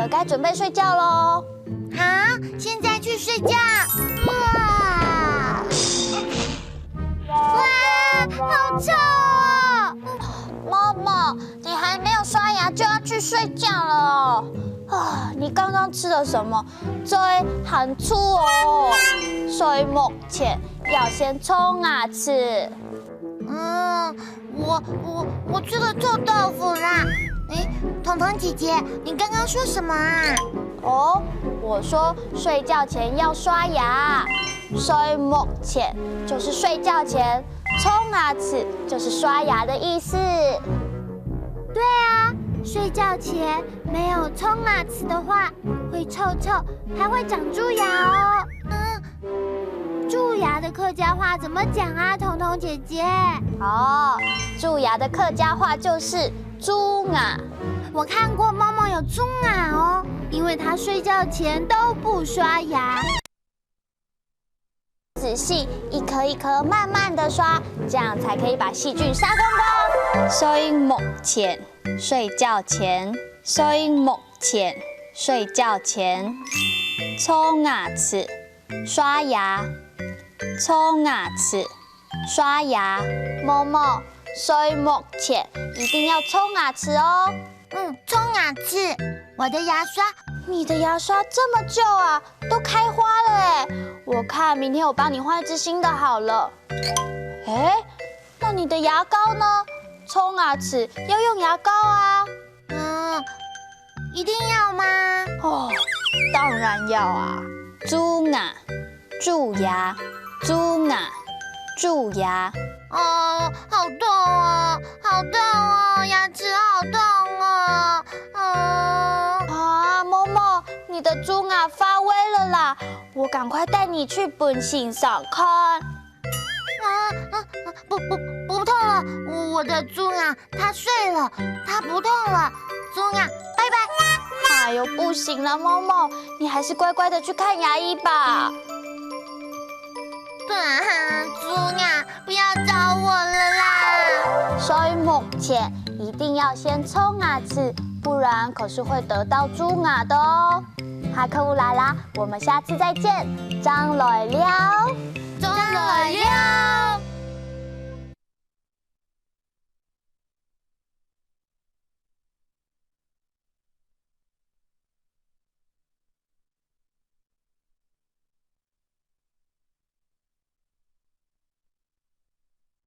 个该准备睡觉喽。好，现在去睡觉。哇，好臭哦！猫猫，你还没有刷牙就要去睡觉了哦。啊，你刚刚吃了什么？嘴很粗哦，所以目前要先冲牙齿。我吃了臭豆腐啦。哎，彤彤姐姐，你刚刚说什么啊？哦，我说睡觉前要刷牙，所以目前就是睡觉前，冲牙齿就是刷牙的意思。对啊，睡觉前没有冲牙齿的话，会臭臭，还会长蛀牙哦。蛀牙的客家话怎么讲啊，彤彤姐姐？哦，蛀牙的客家话就是蛀牙。我看过猫猫有蛀牙哦，因为它睡觉前都不刷牙。仔细一颗一颗慢慢的刷，这样才可以把细菌杀光光。所以目前睡觉前，所以目前睡觉前，冲牙齿，刷牙，冲牙齿，刷牙。某某，所以目前一定要冲牙齿哦。冲牙齿。我的牙刷，你的牙刷这么旧啊，都开花了哎！我看明天我帮你换一支新的好了。哎，那你的牙膏呢？冲牙齿要用牙膏啊。一定要吗？哦，当然要啊。蛀牙，蛀牙，蛀牙，蛀牙。哦，好痛哦，好痛哦，牙齿好痛哦。某某，你的蛀牙发威了啦！我赶快带你去本性上看。不痛了，我的蛀牙它睡了，它不痛了，蛀牙拜拜。哎呦，不行了，某某，你还是乖乖的去看牙医吧。蛀牙不要找我了啦！所以目前一定要先冲牙齿，不然可是会得到蛀牙的哦。哈克乌拉拉，我们下次再见，张来了，张来了。